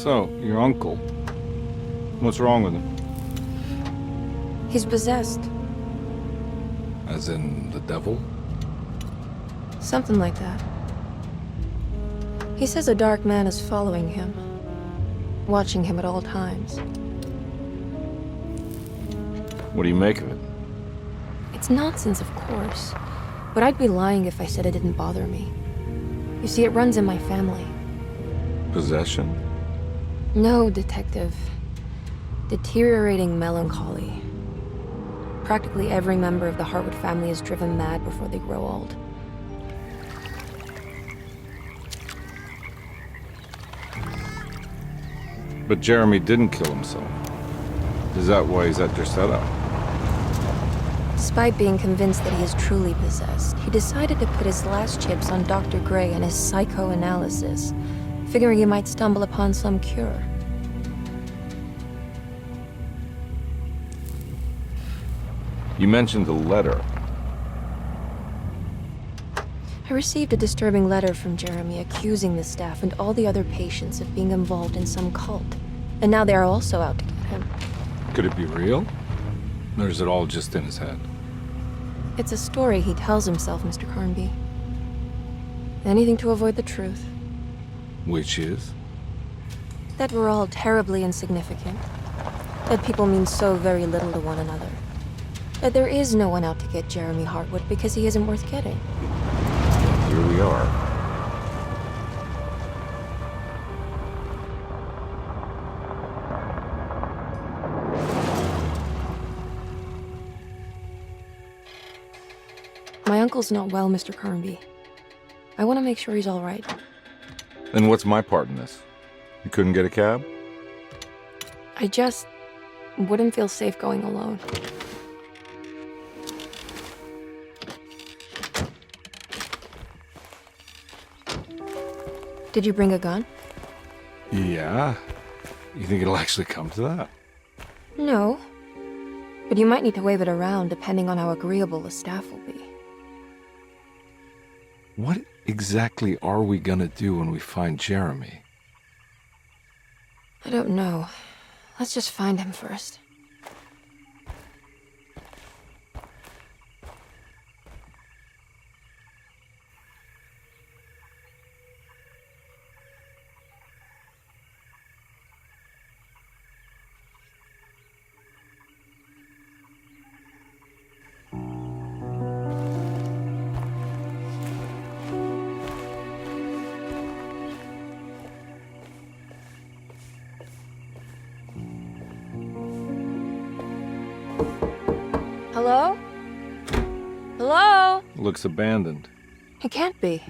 So, your uncle. What's wrong with him? He's possessed. As in the devil? Something like that. He says a dark man is following him, watching him at all times. What do you make of it? It's nonsense, of course, but I'd be lying if I said it didn't bother me. You see, it runs in my family. Possession? No, detective. Deteriorating melancholy. Practically every member of the Hartwood family is driven mad before they grow old. But Jeremy didn't kill himself. Is that why he's at Derceto? Despite being convinced that he is truly possessed, he decided to put his last chips on Dr. Gray and his psychoanalysis, figuring he might stumble upon some cure. You mentioned the letter. I received a disturbing letter from Jeremy accusing the staff and all the other patients of being involved in some cult. And now they are also out to get him. Could it be real? Or is it all just in his head? It's a story he tells himself, Mr. Carnby. Anything to avoid the truth. Which is? That we're all terribly insignificant. That people mean so very little to one another. That there is no one out to get Jeremy Hartwood because he isn't worth getting. Here we are. My uncle's not well, Mr. Carnby. I want to make sure he's all right. Then what's my part in this? You couldn't get a cab? I just wouldn't feel safe going alone. Did you bring a gun? Yeah. You think it'll actually come to that? No. But you might need to wave it around depending on how agreeable the staff will be. What exactly are we gonna do when we find Jeremy? I don't know. Let's just find him first. Hello? Hello? Looks abandoned. It can't be.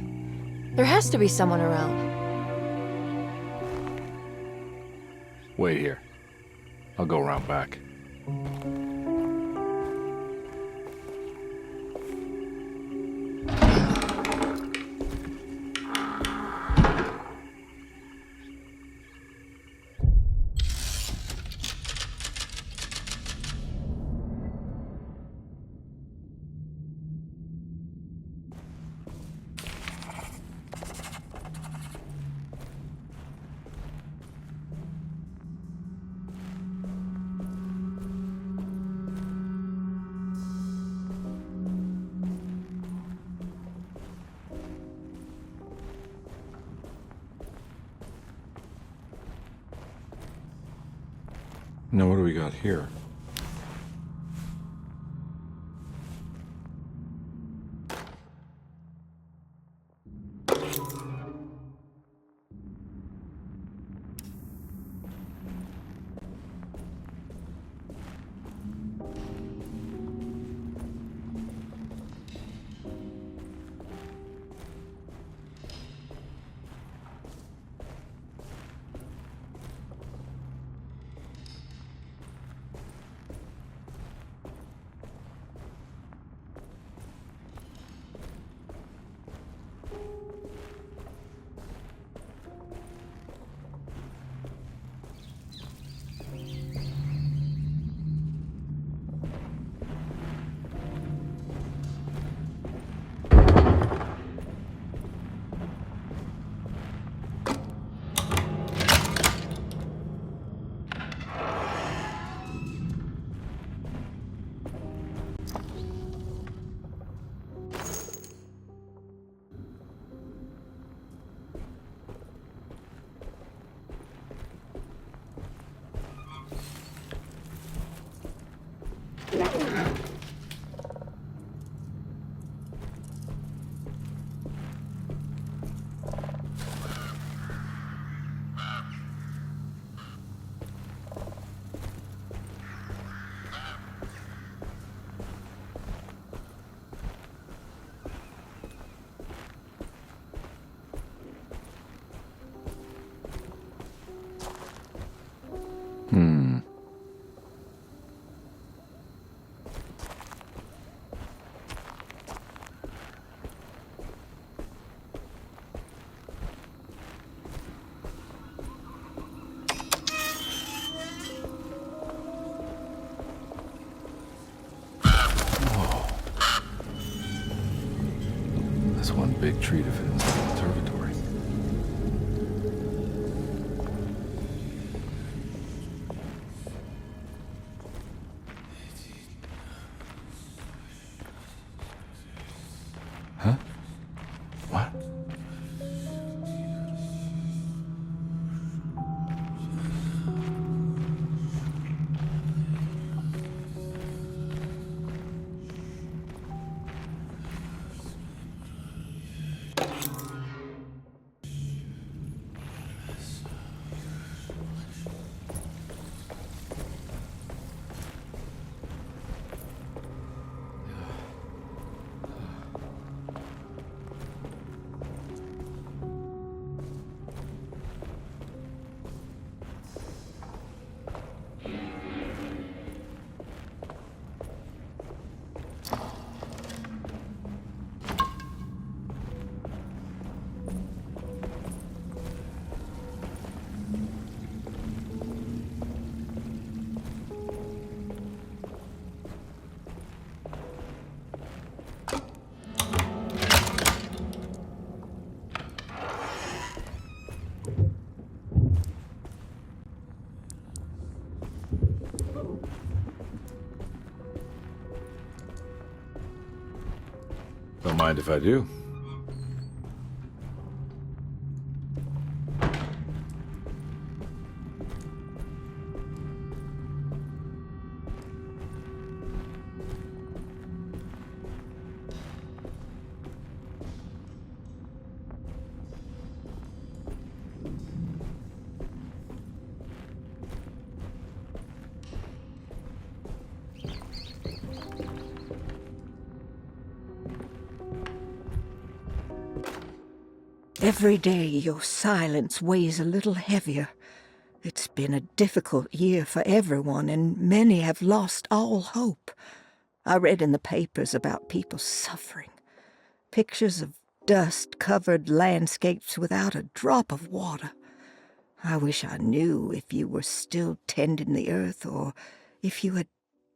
There has to be someone around. Wait here. I'll go around back. Now what do we got here? big treat if it is the observatory. Huh? What? Don't mind if I do. Every day your silence weighs a little heavier. It's been a difficult year for everyone, and many have lost all hope. I read in the papers about people suffering. Pictures of dust-covered landscapes without a drop of water. I wish I knew if you were still tending the earth or if you had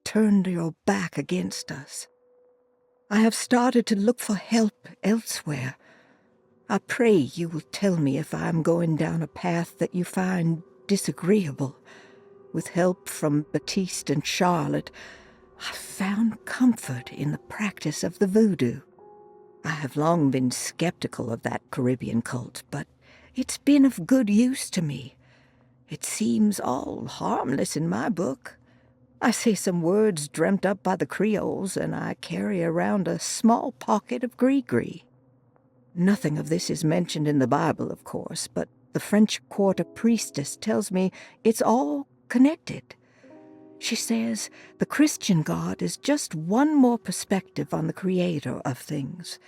turned your back against us. I have started to look for help elsewhere. I pray you will tell me if I am going down a path that you find disagreeable. With help from Baptiste and Charlotte, I found comfort in the practice of the voodoo. I have long been skeptical of that Caribbean cult, but it's been of good use to me. It seems all harmless in my book. I say some words dreamt up by the Creoles, and I carry around a small pocket of gris-gris. Nothing of this is mentioned in the Bible, of course, but the French Quarter priestess tells me it's all connected. She says the Christian God is just one more perspective on the creator of things.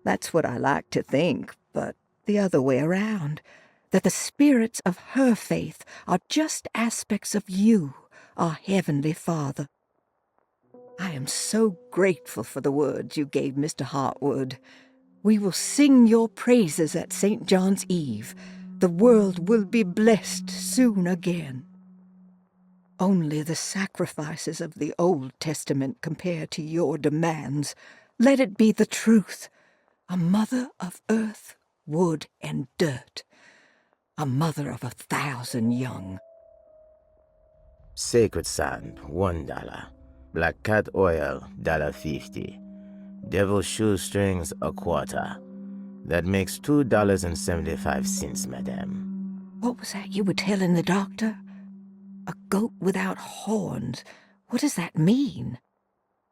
That's what I like to think, but the other way around, that the spirits of her faith are just aspects of you, our Heavenly Father. I am so grateful for the words you gave Mr. Hartwood. We will sing your praises at St. John's Eve. The world will be blessed soon again. Only the sacrifices of the Old Testament compare to your demands. Let it be the truth. A mother of earth, wood, and dirt. A mother of 1,000 young. Sacred sand, $1. Black cat oil, $1.50. Devil shoestrings, $0.25. That makes $2.75, madame. What was that you were telling the doctor? A goat without horns. What does that mean?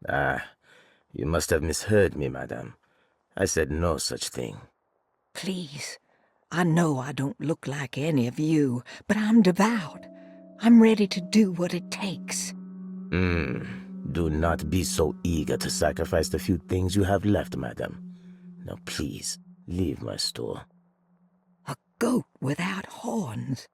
You must have misheard me, madame. I said no such thing. Please, I know I don't look like any of you, but I'm devout. I'm ready to do what it takes. Do not be so eager to sacrifice the few things you have left, madam. Now please, leave my store. A goat without horns.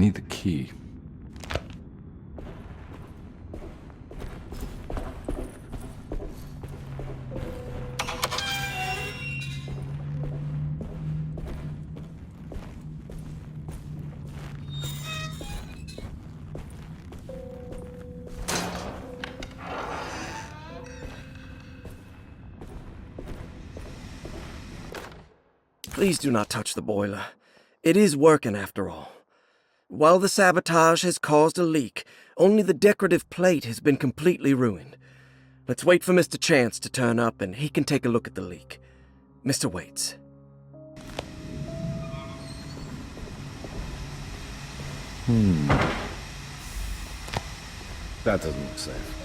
need the key. Please do not touch the boiler. It is working after all. While the sabotage has caused a leak, only the decorative plate has been completely ruined. Let's wait for Mr. Chance to turn up and he can take a look at the leak. Mr. Waits. That doesn't look safe.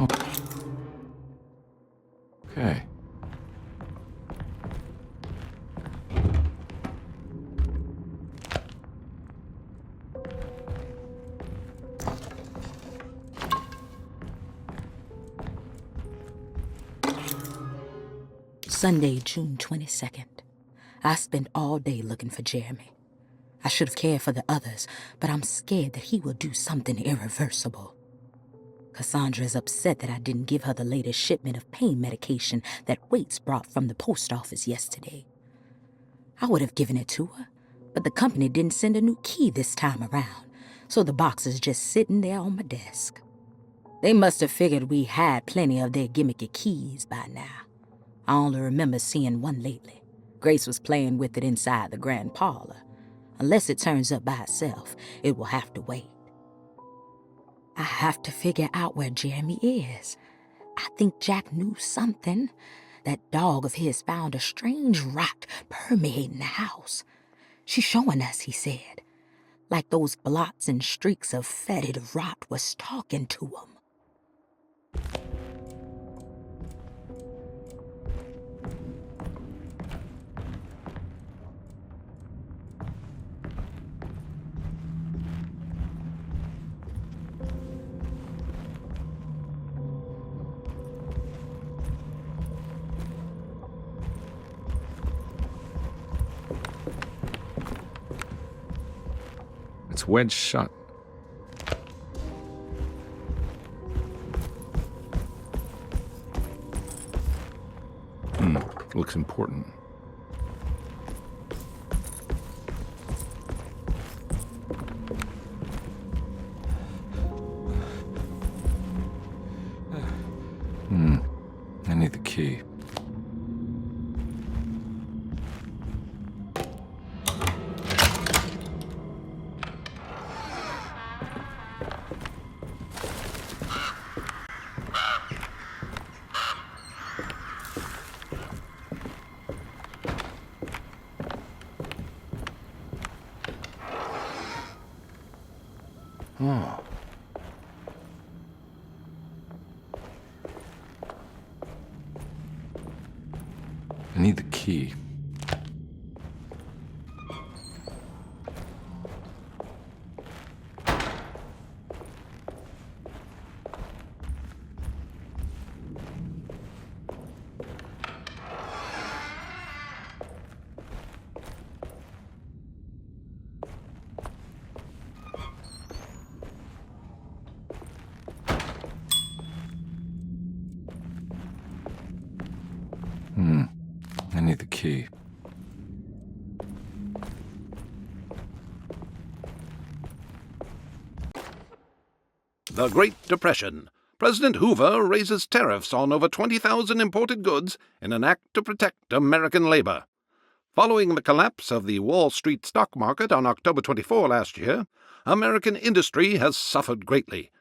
Okay. Sunday, June 22nd. I spent all day looking for Jeremy. I should have cared for the others, but I'm scared that he will do something irreversible. Cassandra is upset that I didn't give her the latest shipment of pain medication that Waits brought from the post office yesterday. I would have given it to her, but the company didn't send a new key this time around, so the box is just sitting there on my desk. They must have figured we had plenty of their gimmicky keys by now. I only remember seeing one lately. Grace was playing with it inside the grand parlor. Unless it turns up by itself, it will have to wait. I have to figure out where Jeremy is. I think Jack knew something. That dog of his found a strange rot permeating the house. She's showing us, he said. Like those blots and streaks of fetid rot was talking to him. It's wedged shut. Looks important. I need the key. Oh. I need the key. I need the key. The Great Depression. President Hoover raises tariffs on over 20,000 imported goods in an act to protect American labor. Following the collapse of the Wall Street stock market on October 24 last year, American industry has suffered greatly.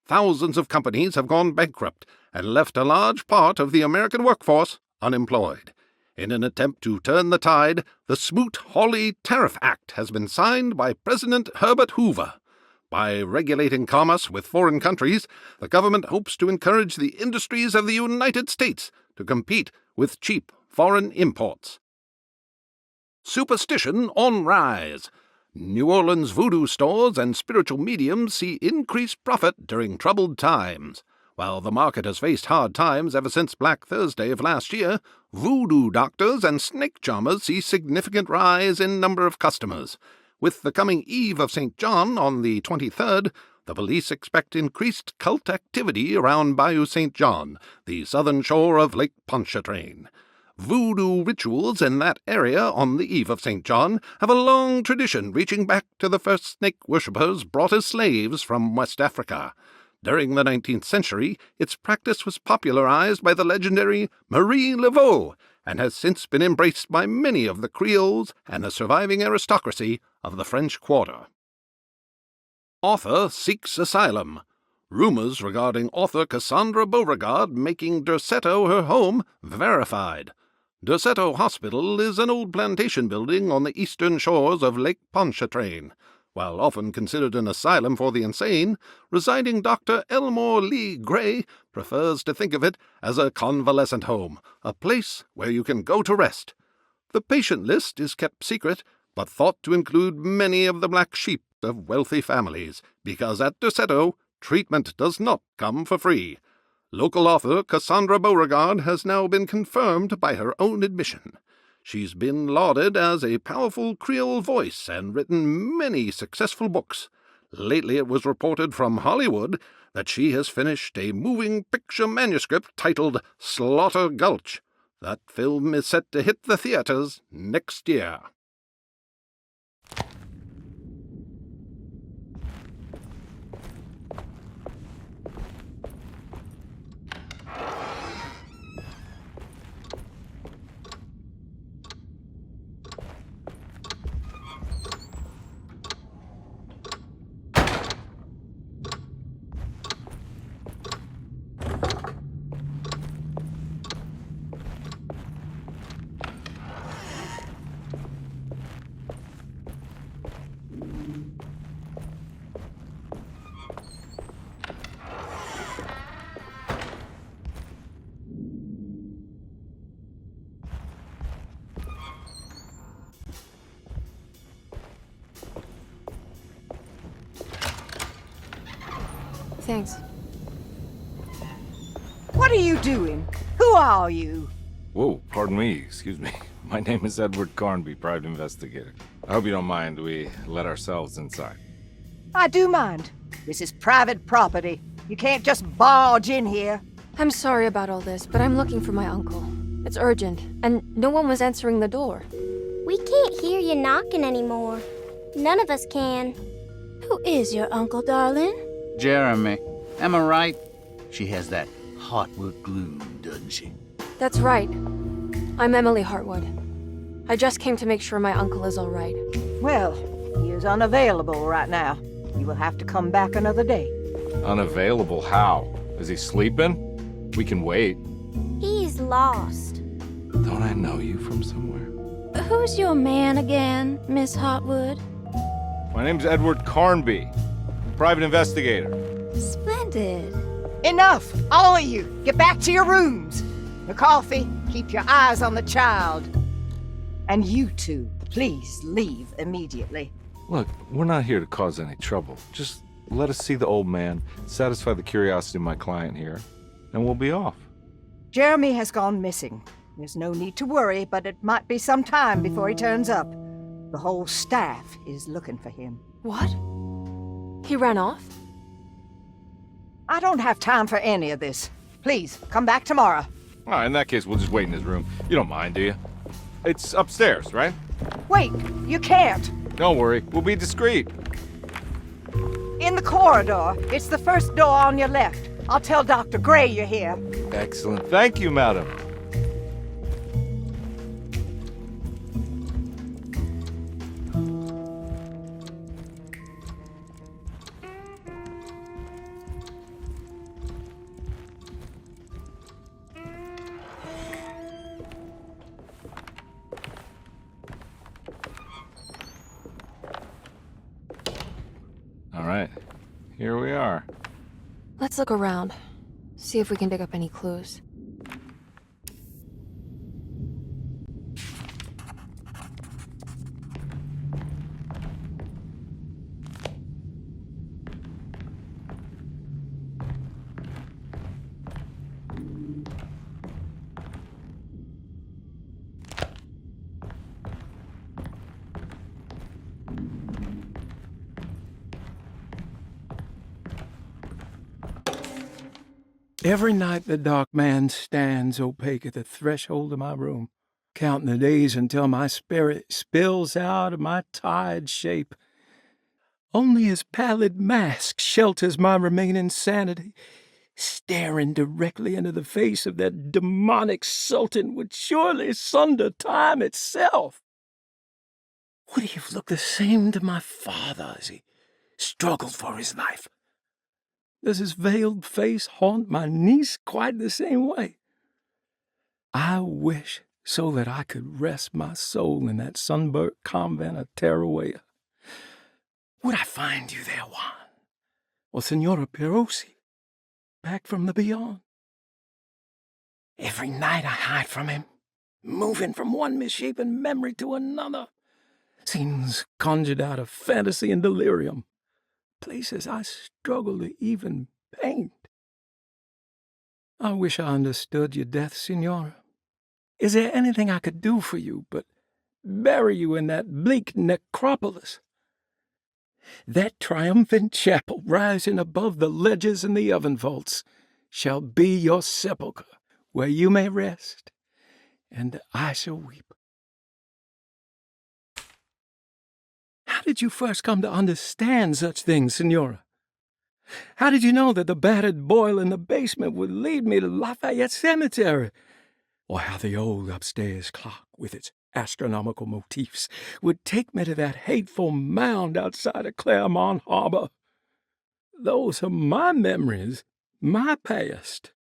Thousands of companies have gone bankrupt and left a large part of the American workforce unemployed. In an attempt to turn the tide, the Smoot-Hawley Tariff Act has been signed by President Herbert Hoover. By regulating commerce with foreign countries, the government hopes to encourage the industries of the United States to compete with cheap foreign imports. Superstition on rise. New Orleans voodoo stores and spiritual mediums see increased profit during troubled times. While the market has faced hard times ever since Black Thursday of last year, voodoo doctors and snake charmers see significant rise in number of customers. With the coming Eve of St. John on the 23rd, the police expect increased cult activity around Bayou St. John, the southern shore of Lake Pontchartrain. Voodoo rituals in that area on the Eve of St. John have a long tradition reaching back to the first snake worshippers brought as slaves from West Africa. During the 19th century, its practice was popularized by the legendary Marie Laveau, and has since been embraced by many of the Creoles and the surviving aristocracy of the French Quarter. Author seeks asylum. Rumors regarding author Cassandra Beauregard making Derceto her home verified. Derceto Hospital is an old plantation building on the eastern shores of Lake Pontchartrain. While often considered an asylum for the insane, residing Dr. Elmore Lee Gray prefers to think of it as a convalescent home, a place where you can go to rest. The patient list is kept secret, but thought to include many of the black sheep of wealthy families, because at Derceto, treatment does not come for free. Local author Cassandra Beauregard has now been confirmed by her own admission. She's been lauded as a powerful Creole voice and written many successful books. Lately it was reported from Hollywood that she has finished a moving picture manuscript titled Slaughter Gulch. That film is set to hit the theaters next year. Thanks. What are you doing? Who are you? Whoa, pardon me, excuse me. My name is Edward Carnby, private investigator. I hope you don't mind we let ourselves inside. I do mind. This is private property. You can't just barge in here. I'm sorry about all this, but I'm looking for my uncle. It's urgent, and no one was answering the door. We can't hear you knocking anymore. None of us can. Who is your uncle, darling? Jeremy. Am I right? She has that heartwood glue, doesn't she? That's right. I'm Emily Hartwood. I just came to make sure my uncle is all right. Well, he is unavailable right now. You will have to come back another day. Unavailable how? Is he sleeping? We can wait. He's lost. Don't I know you from somewhere? Who's your man again, Miss Hartwood? My name's Edward Carnby, private investigator. Splendid. Enough! All of you! Get back to your rooms! McCarthy, keep your eyes on the child. And you two, please leave immediately. Look, we're not here to cause any trouble. Just let us see the old man, satisfy the curiosity of my client here, and we'll be off. Jeremy has gone missing. There's no need to worry, but it might be some time before he turns up. The whole staff is looking for him. What? He ran off? I don't have time for any of this. Please, come back tomorrow. All right, in that case, we'll just wait in his room. You don't mind, do you? It's upstairs, right? Wait, you can't. Don't worry, we'll be discreet. In In the corridor. It's the first door on your left. I'll tell Dr. Gray you're here. Excellent. Thank you, madam. All right, here we are. Let's look around. See if we can dig up any clues. Every night the dark man stands opaque at the threshold of my room, counting the days until my spirit spills out of my tired shape. Only his pallid mask shelters my remaining sanity. Staring directly into the face of that demonic sultan would surely sunder time itself. Would he have looked the same to my father as he struggled for his life? Does his veiled face haunt my niece quite the same way? I wish so that I could rest my soul in that sunburnt convent of Tarawea. Would I find you there, Juan? Or Senora Perosi, back from the beyond? Every night I hide from him, moving from one misshapen memory to another. Scenes conjured out of fantasy and delirium. Places I struggle to even paint. I wish I understood your death, Signora. Is there anything I could do for you but bury you in that bleak necropolis? That triumphant chapel rising above the ledges and the oven vaults shall be your sepulchre, where you may rest, and I shall weep. How did you first come to understand such things, Signora? How did you know that the battered boil in the basement would lead me to Lafayette Cemetery? Or how the old upstairs clock, with its astronomical motifs, would take me to that hateful mound outside of Claremont Harbor? Those are my memories, my past.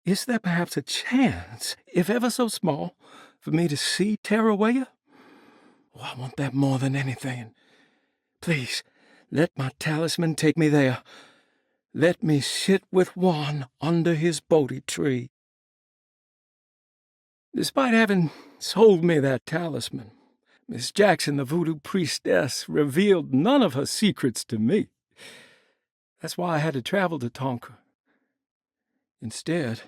Is there perhaps a chance, if ever so small, for me to see Tarawea? Oh, I want that more than anything. Please, let my talisman take me there. Let me sit with Juan under his Bodhi tree. Despite having sold me that talisman, Miss Jackson, the voodoo priestess, revealed none of her secrets to me. That's why I had to travel to Tonka. Instead,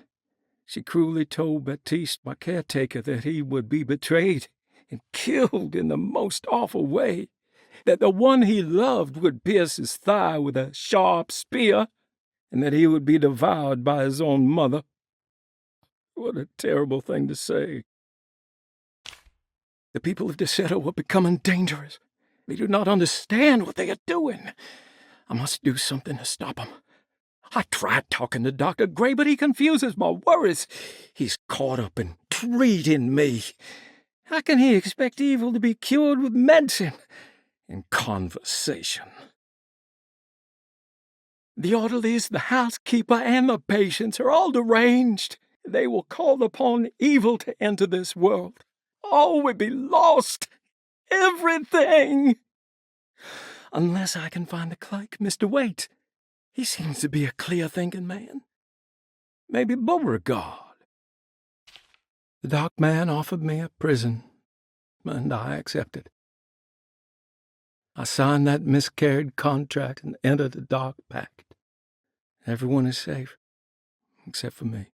she cruelly told Baptiste, my caretaker, that he would be betrayed and killed in the most awful way, that the one he loved would pierce his thigh with a sharp spear, and that he would be devoured by his own mother. What a terrible thing to say. The people of Derceto are becoming dangerous. They do not understand what they are doing. I must do something to stop them. I tried talking to Dr. Gray, but he confuses my worries. He's caught up in treating me. How can he expect evil to be cured with medicine and conversation? The orderlies, the housekeeper, and the patients are all deranged. They will call upon evil to enter this world. All will be lost. Everything. Unless I can find the clerk, Mr. Waite. He seems to be a clear-thinking man. Maybe Beauregard. The dark man offered me a prison, and I accepted. I signed that miscarried contract and entered the dark pact. Everyone is safe, except for me.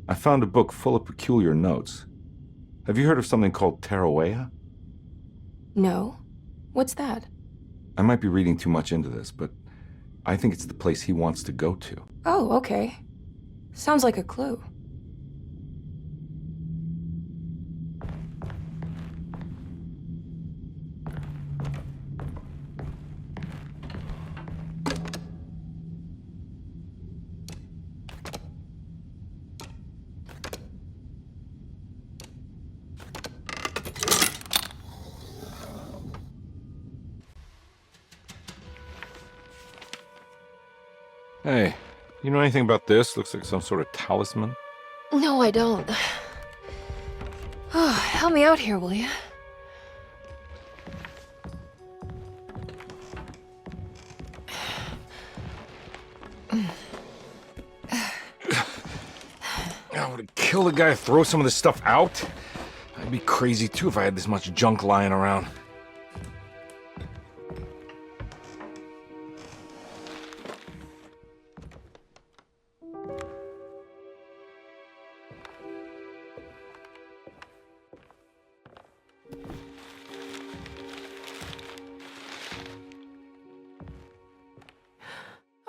I found a book full of peculiar notes. Have you heard of something called Tarawea? No. What's that? I might be reading too much into this, but I think it's the place he wants to go to. Oh, okay. Sounds like a clue. Hey, you know anything about this? Looks like some sort of talisman. No, I don't. Oh, help me out here, will you? I would kill the guy to throw some of this stuff out. I'd be crazy too if I had this much junk lying around.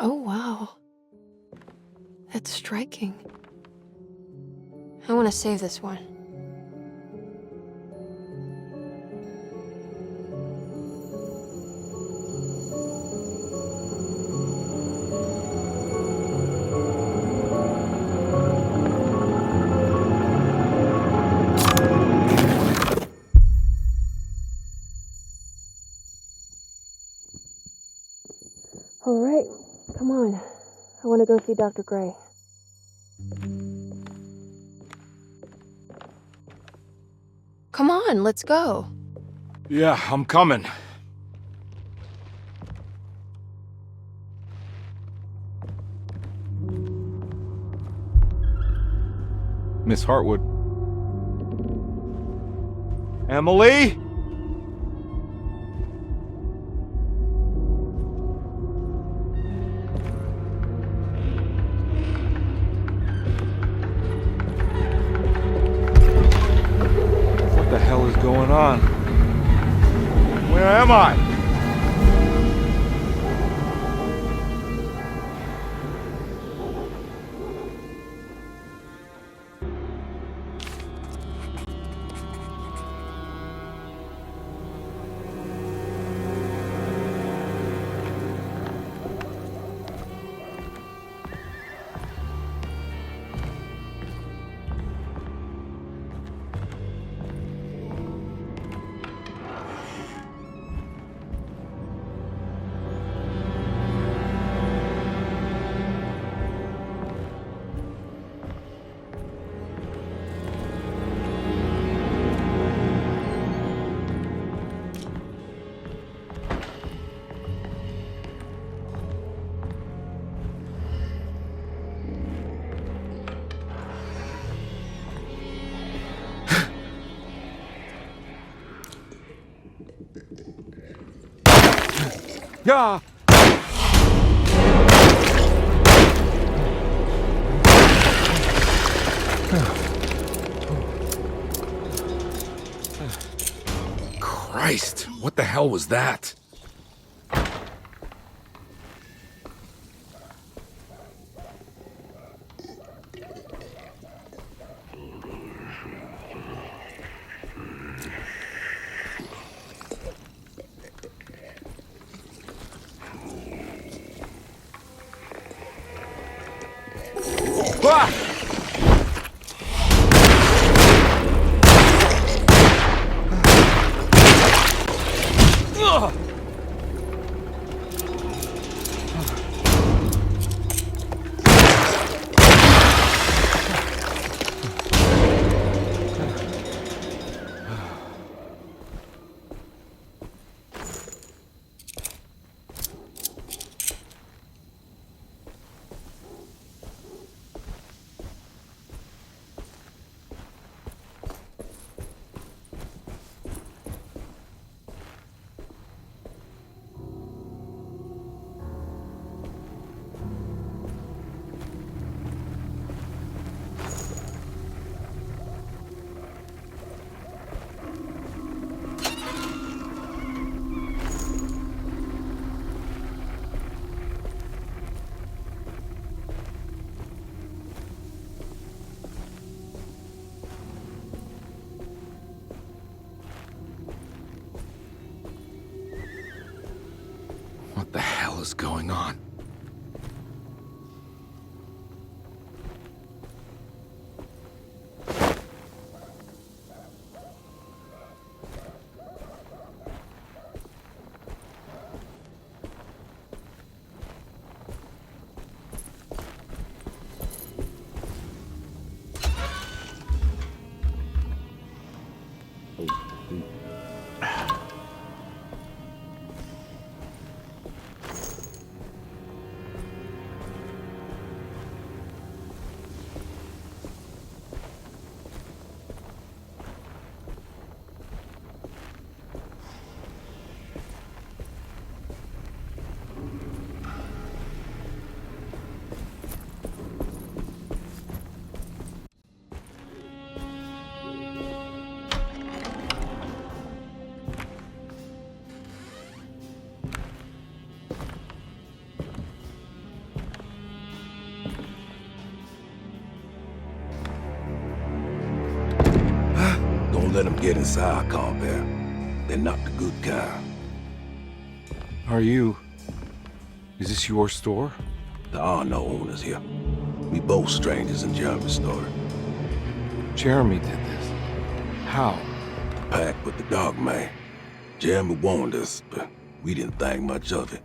Oh, wow. That's striking. I want to save this one. All right, come on. I want to go see Dr. Gray. Come on, let's go. Yeah, I'm coming. Miss Hartwood. Emily? What the hell is going on? Where am I? Yeah. Christ, what the hell was that? is going on? Don't let them get inside, compare. They're not the good kind. Is this your store? There are no owners here. We both strangers in Jeremy's story. Jeremy did this. How? The pact with the dog man. Jeremy warned us, but we didn't think much of it.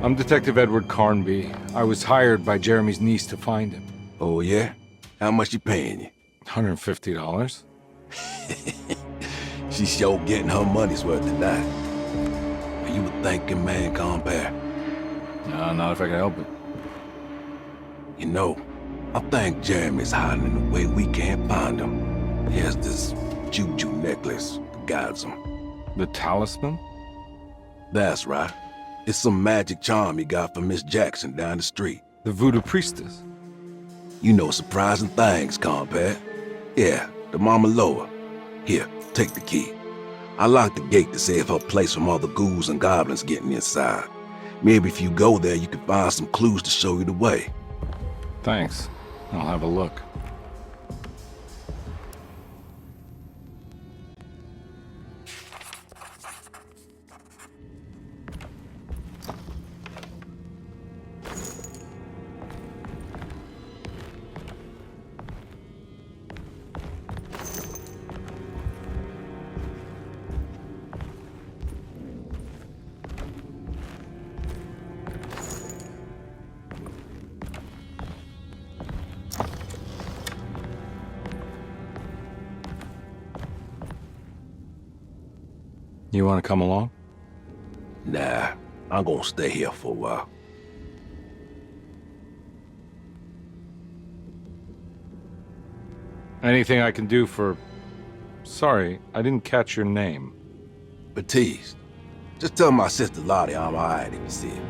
I'm Detective Edward Carnby. I was hired by Jeremy's niece to find him. Oh, yeah? How much she paying you? $150. She's sure getting her money's worth tonight. Are you a thinking man, compare? No, not if I can help it. You know, I think Jeremy's hiding in a way we can't find him. He has this juju necklace that guides him. The talisman? That's right. It's some magic charm he got from Miss Jackson down the street. The voodoo priestess? You know surprising things, compare. Yeah, the Mama Loa. Here, take the key. I locked the gate to save her place from all the ghouls and goblins getting inside. Maybe if you go there, you can find some clues to show you the way. Thanks. I'll have a look. You want to come along? Nah, I'm gonna stay here for a while. Anything I can do for... Sorry, I didn't catch your name. Baptiste, just tell my sister Lottie I'm alright if you see her.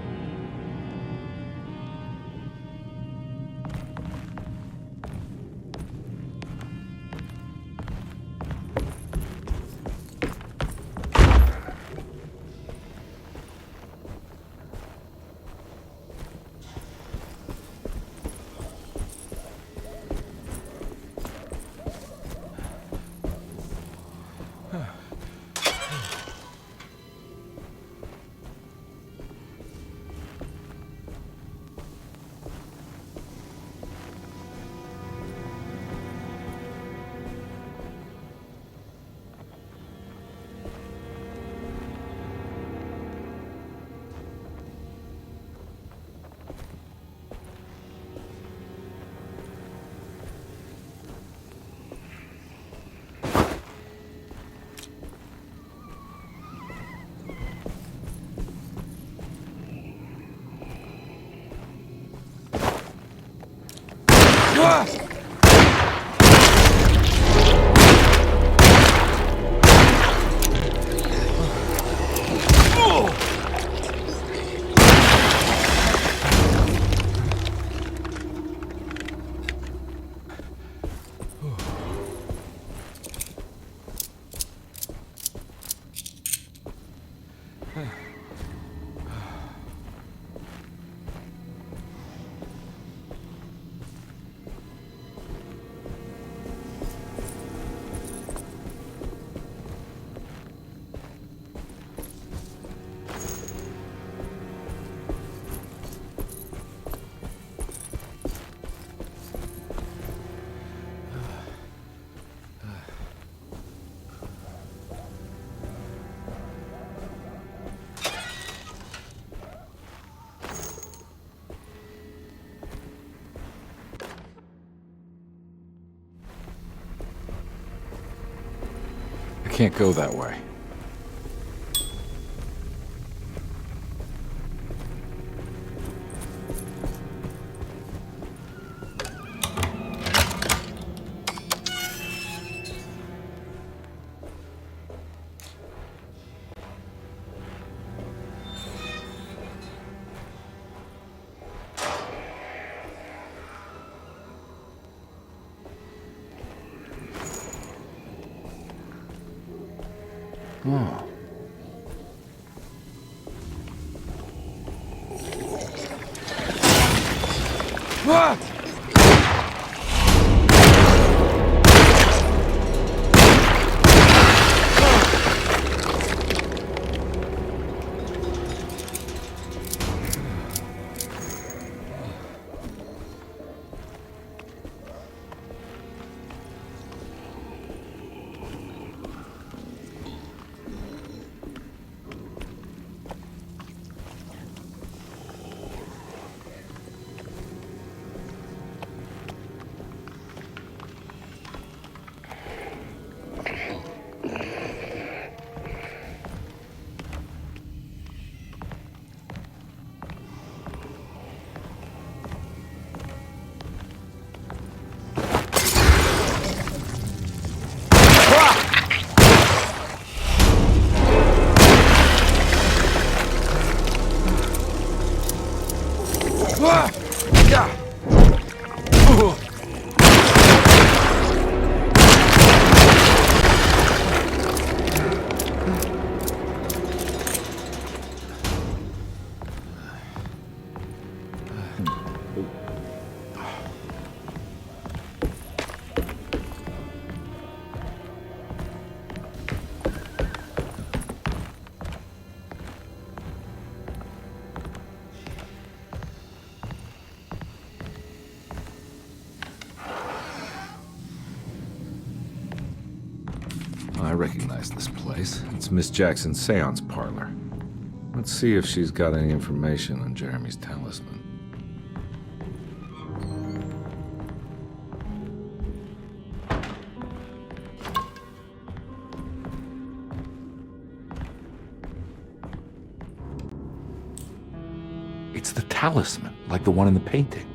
can't go that way. Oh. Ah! I recognize this place. It's Miss Jackson's seance parlor. Let's see if she's got any information on Jeremy's talisman. It's the talisman, like the one in the painting.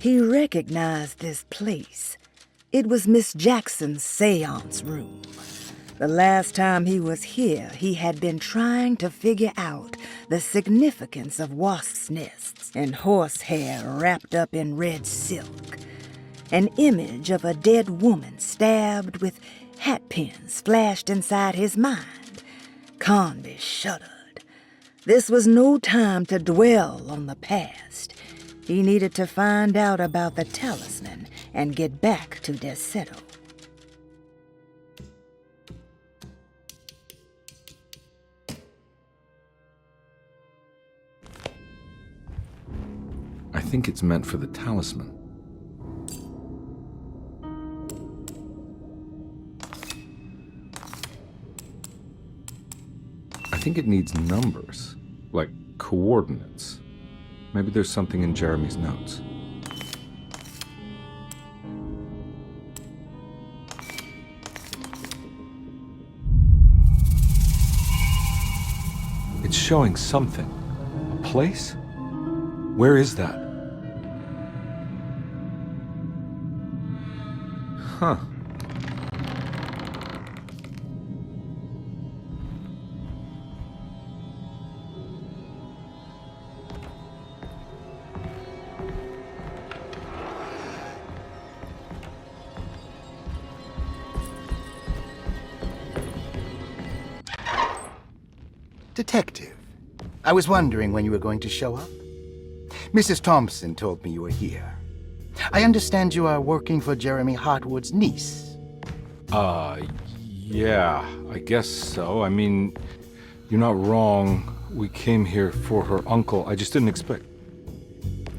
He recognized this place. It was Miss Jackson's seance room. The last time he was here, he had been trying to figure out the significance of wasps' nests and horsehair wrapped up in red silk. An image of a dead woman stabbed with hatpins flashed inside his mind. Conby shuddered. This was no time to dwell on the past. He needed to find out about the talisman and get back to Derceto. I think it's meant for the talisman. I think it needs numbers, like coordinates. Maybe there's something in Jeremy's notes. It's showing something. A place? Where is that? Huh. Detective, I was wondering when you were going to show up. Mrs. Thompson told me you were here. I understand you are working for Jeremy Hartwood's niece. Yeah, I guess so. I mean, you're not wrong. We came here for her uncle. I just didn't expect...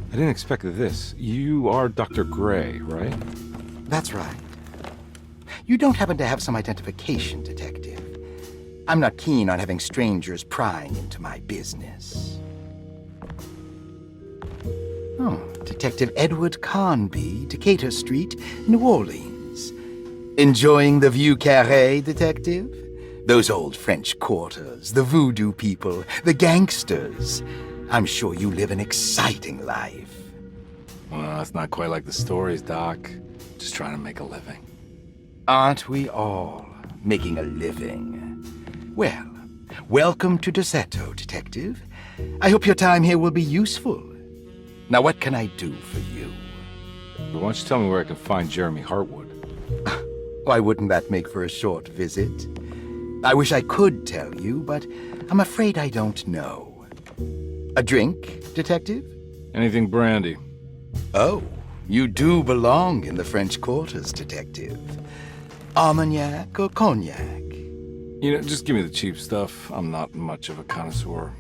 I didn't expect this. You are Dr. Gray, right? That's right. You don't happen to have some identification, Detective. I'm not keen on having strangers prying into my business. Oh, Detective Edward Carnby, Decatur Street, New Orleans. Enjoying the Vieux Carré, Detective? Those old French quarters, the voodoo people, the gangsters. I'm sure you live an exciting life. Well, it's not quite like the stories, Doc. Just trying to make a living. Aren't we all making a living? Well, welcome to Derceto, Detective. I hope your time here will be useful. Now, what can I do for you? Why don't you tell me where I can find Jeremy Hartwood? Why wouldn't that make for a short visit? I wish I could tell you, but I'm afraid I don't know. A drink, Detective? Anything brandy. Oh, you do belong in the French quarters, Detective. Armagnac or cognac? You know, just give me the cheap stuff. I'm not much of a connoisseur.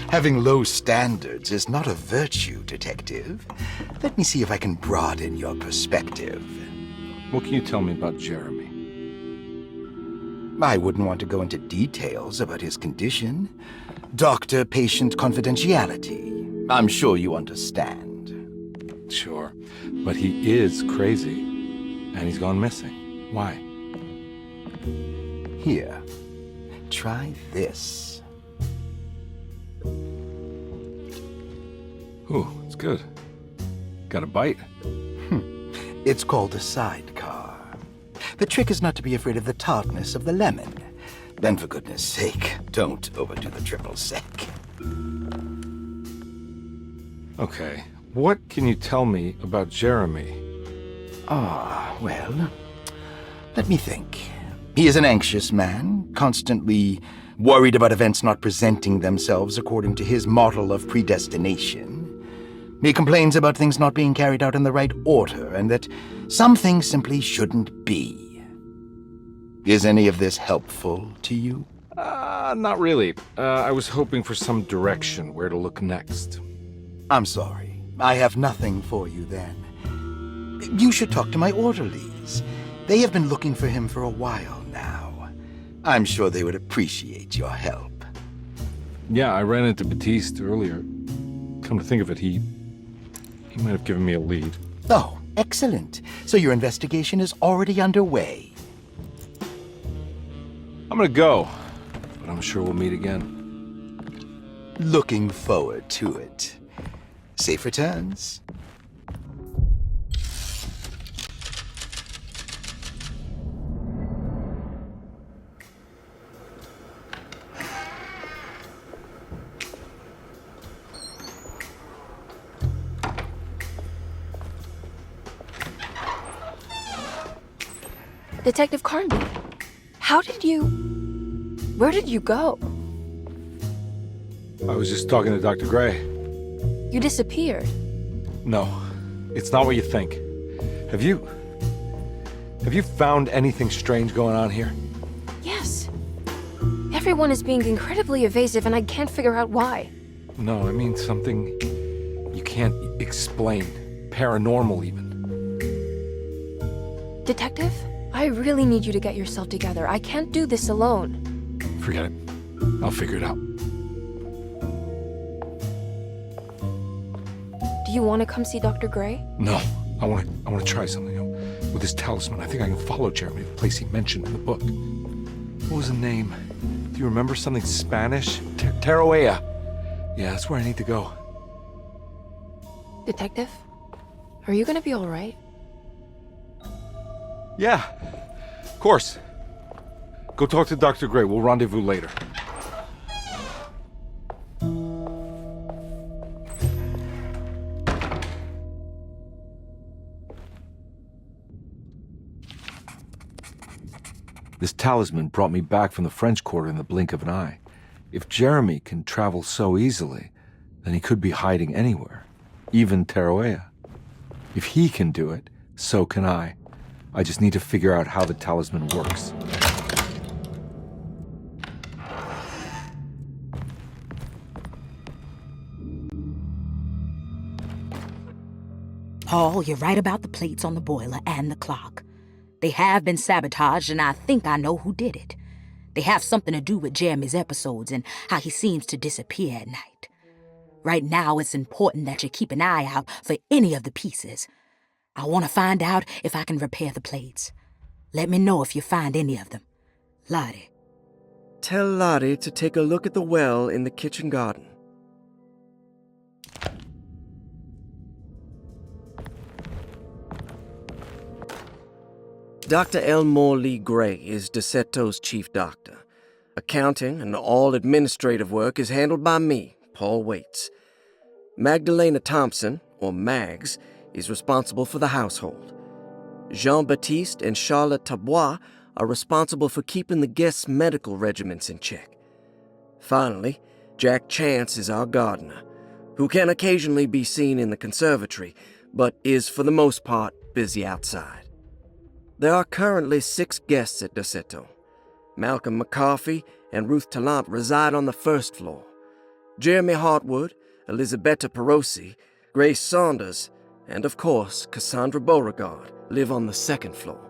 Having low standards is not a virtue, Detective. Let me see if I can broaden your perspective. What can you tell me about Jeremy? I wouldn't want to go into details about his condition. Doctor-patient confidentiality. I'm sure you understand. Sure, but he is crazy, and he's gone missing. Why? Here, try this. Ooh, it's good. Got a bite? It's called a sidecar. The trick is not to be afraid of the tartness of the lemon. Then, for goodness sake, don't overdo the triple sec. Okay, what can you tell me about Jeremy? Well, let me think. He is an anxious man, constantly worried about events not presenting themselves according to his model of predestination. He complains about things not being carried out in the right order, and that some things simply shouldn't be. Is any of this helpful to you? Not really. I was hoping for some direction where to look next. I'm sorry. I have nothing for you then. You should talk to my orderlies. They have been looking for him for a while now. I'm sure they would appreciate your help. Yeah, I ran into Batiste earlier. Come to think of it, he might have given me a lead. Oh, excellent. So your investigation is already underway. I'm gonna go, but I'm sure we'll meet again. Looking forward to it. Safe returns. Detective Carnby, where did you go? I was just talking to Dr. Gray. You disappeared. No, it's not what you think. Have you found anything strange going on here? Yes. Everyone is being incredibly evasive and I can't figure out why. No, I mean something you can't explain. Paranormal, even. Detective, I really need you to get yourself together. I can't do this alone. Forget it. I'll figure it out. Do you want to come see Dr. Gray? No, I want to try something. With this talisman, I think I can follow Jeremy to the place he mentioned in the book. What was the name? Do you remember something Spanish? Teroea. Yeah, that's where I need to go. Detective, are you gonna be all right? Yeah, of course. Go talk to Dr. Gray. We'll rendezvous later. This talisman brought me back from the French Quarter in the blink of an eye. If Jeremy can travel so easily, then he could be hiding anywhere, even Tarawea. If he can do it, so can I. I just need to figure out how the talisman works. Paul, you're right about the plates on the boiler and the clock. They have been sabotaged, and I think I know who did it. They have something to do with Jeremy's episodes and how he seems to disappear at night. Right now, it's important that you keep an eye out for any of the pieces. I want to find out if I can repair the plates. Let me know if you find any of them. Lottie. Tell Lottie to take a look at the well in the kitchen garden. Dr. Elmore Lee Gray is Derceto's chief doctor. Accounting and all administrative work is handled by me, Paul Waits. Magdalena Thompson, or Mags, is responsible for the household. Jean-Baptiste and Charlotte Tabois are responsible for keeping the guests' medical regimens in check. Finally, Jack Chance is our gardener, who can occasionally be seen in the conservatory, but is for the most part busy outside. There are currently 6 guests at Derceto. Malcolm McCarthy and Ruth Tallant reside on the first floor. Jeremy Hartwood, Elisabetta Perosi, Grace Saunders, and of course Cassandra Beauregard live on the second floor.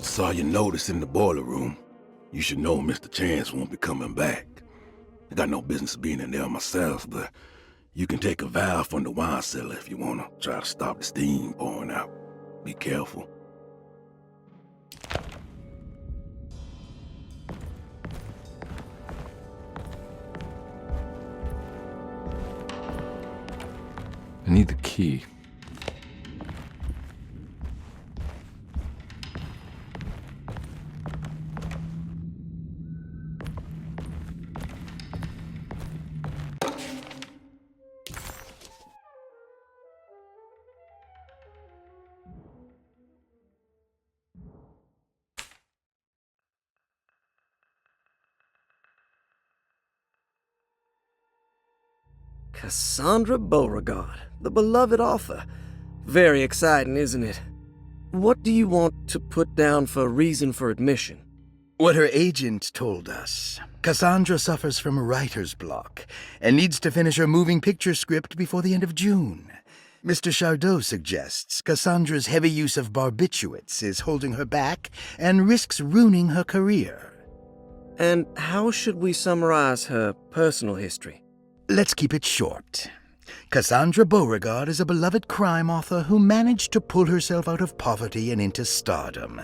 Saw your notice in the boiler room. You should know Mr. Chance won't be coming back. I got no business being in there myself, but you can take a valve from the wine cellar if you want to try to stop the steam pouring out. Be careful. I need the key. Cassandra Beauregard, the beloved author. Very exciting, isn't it? What do you want to put down for reason for admission? What her agent told us. Cassandra suffers from writer's block and needs to finish her moving picture script before the end of June. Mr. Chardot suggests Cassandra's heavy use of barbiturates is holding her back and risks ruining her career. And how should we summarize her personal history? Let's keep it short. Cassandra Beauregard is a beloved crime author who managed to pull herself out of poverty and into stardom.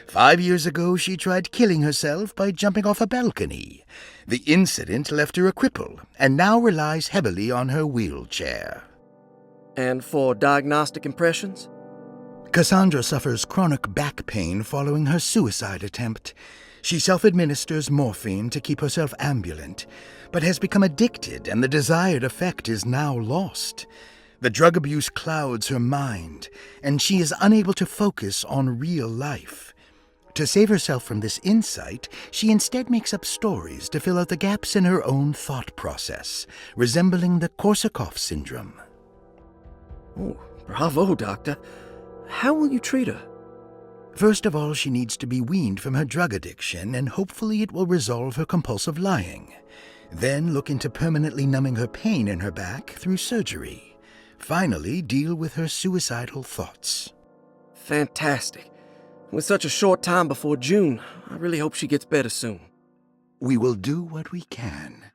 5 years ago, she tried killing herself by jumping off a balcony. The incident left her a cripple, and now relies heavily on her wheelchair. And for diagnostic impressions? Cassandra suffers chronic back pain following her suicide attempt. She self-administers morphine to keep herself ambulant, but has become addicted, and the desired effect is now lost. The drug abuse clouds her mind, and she is unable to focus on real life. To save herself from this insight, she instead makes up stories to fill out the gaps in her own thought process, resembling the Korsakoff syndrome. Oh, bravo, Doctor. How will you treat her? First of all, she needs to be weaned from her drug addiction, and hopefully it will resolve her compulsive lying. Then look into permanently numbing her pain in her back through surgery. Finally, deal with her suicidal thoughts. Fantastic. With such a short time before June, I really hope she gets better soon. We will do what we can.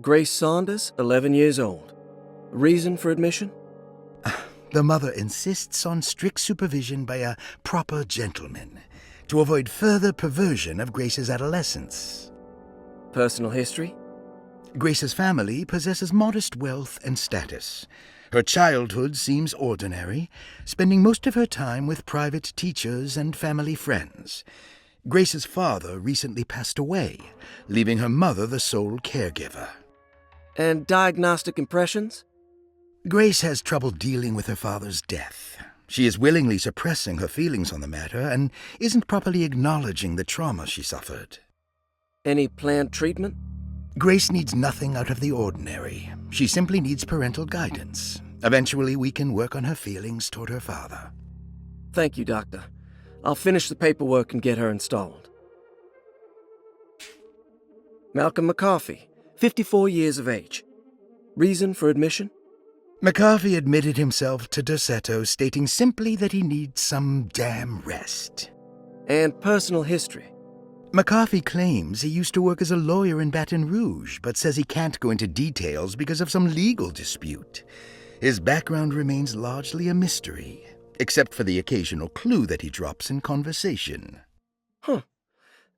Grace Saunders, 11 years old. Reason for admission? The mother insists on strict supervision by a proper gentleman to avoid further perversion of Grace's adolescence. Personal history? Grace's family possesses modest wealth and status. Her childhood seems ordinary, spending most of her time with private teachers and family friends. Grace's father recently passed away, leaving her mother the sole caregiver. And diagnostic impressions? Grace has trouble dealing with her father's death. She is willingly suppressing her feelings on the matter and isn't properly acknowledging the trauma she suffered. Any planned treatment? Grace needs nothing out of the ordinary. She simply needs parental guidance. Eventually, we can work on her feelings toward her father. Thank you, Doctor. I'll finish the paperwork and get her installed. Malcolm McCarthy, 54 years of age. Reason for admission? McCarthy admitted himself to Derceto, stating simply that he needs some damn rest. And personal history? McCarthy claims he used to work as a lawyer in Baton Rouge, but says he can't go into details because of some legal dispute. His background remains largely a mystery, except for the occasional clue that he drops in conversation. Huh.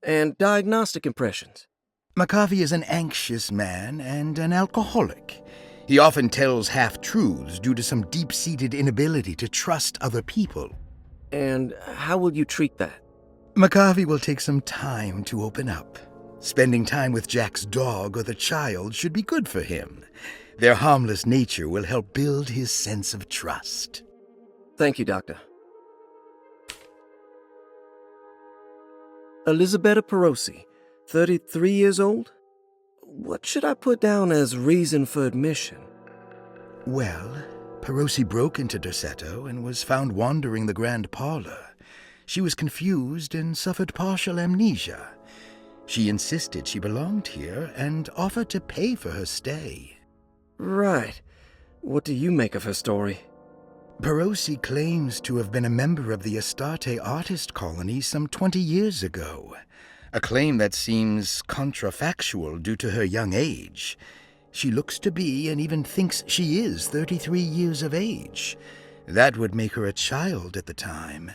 And diagnostic impressions? McCarthy is an anxious man and an alcoholic. He often tells half-truths due to some deep-seated inability to trust other people. And how will you treat that? McCarthy will take some time to open up. Spending time with Jack's dog or the child should be good for him. Their harmless nature will help build his sense of trust. Thank you, Doctor. Elisabetta Perosi, 33 years old? What should I put down as reason for admission? Well, Perosi broke into Derceto and was found wandering the grand parlor. She was confused and suffered partial amnesia. She insisted she belonged here and offered to pay for her stay. Right. What do you make of her story? Perosi claims to have been a member of the Astarte artist colony some 20 years ago, a claim that seems contrafactual due to her young age. She looks to be and even thinks she is 33 years of age. That would make her a child at the time.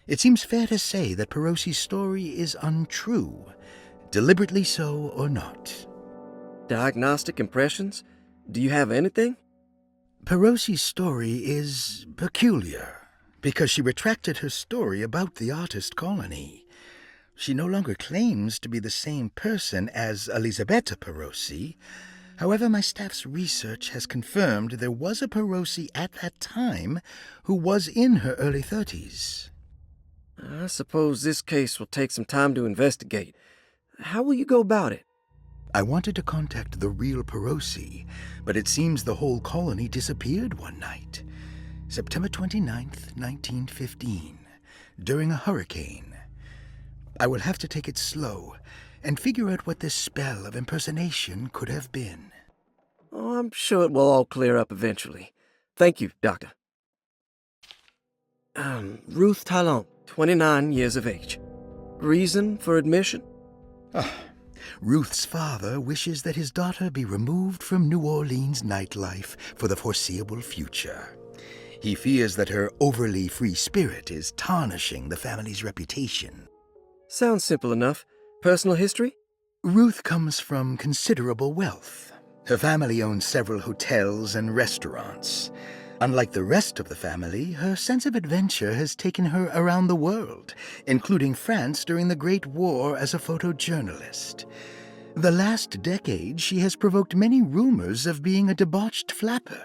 It seems fair to say that Perosi's story is untrue, deliberately so or not. Diagnostic impressions? Do you have anything? Perosi's story is peculiar, because she retracted her story about the artist colony. She no longer claims to be the same person as Elisabetta Perosi. However, my staff's research has confirmed there was a Perosi at that time who was in her early 30s. I suppose this case will take some time to investigate. How will you go about it? I wanted to contact the real Perosi, but it seems the whole colony disappeared one night. September 29th, 1915, during a hurricane. I will have to take it slow and figure out what this spell of impersonation could have been. Oh, I'm sure it will all clear up eventually. Thank you, Doctor. Ruth Talon, 29 years of age. Reason for admission? Ruth's father wishes that his daughter be removed from New Orleans nightlife for the foreseeable future. He fears that her overly free spirit is tarnishing the family's reputation. Sounds simple enough. Personal history? Ruth comes from considerable wealth. Her family owns several hotels and restaurants. Unlike the rest of the family, her sense of adventure has taken her around the world, including France during the Great War as a photojournalist. The last decade, she has provoked many rumors of being a debauched flapper,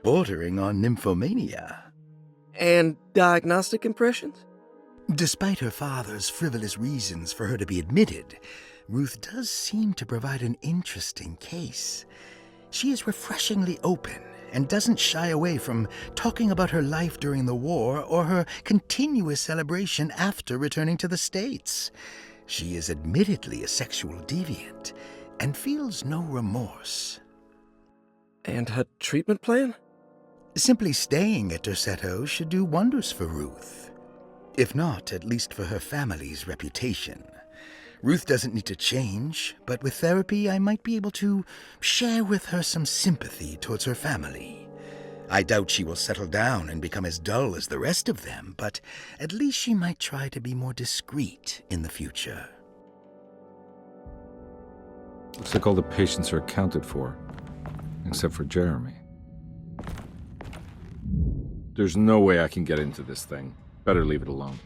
bordering on nymphomania. And diagnostic impressions? Despite her father's frivolous reasons for her to be admitted, Ruth does seem to provide an interesting case. She is refreshingly open and doesn't shy away from talking about her life during the war or her continuous celebration after returning to the States. She is admittedly a sexual deviant and feels no remorse. And her treatment plan? Simply staying at Derceto should do wonders for Ruth. If not, at least for her family's reputation. Ruth doesn't need to change, but with therapy I might be able to share with her some sympathy towards her family. I doubt she will settle down and become as dull as the rest of them, but at least she might try to be more discreet in the future. Looks like all the patients are accounted for, except for Jeremy. There's no way I can get into this thing. Better leave it alone.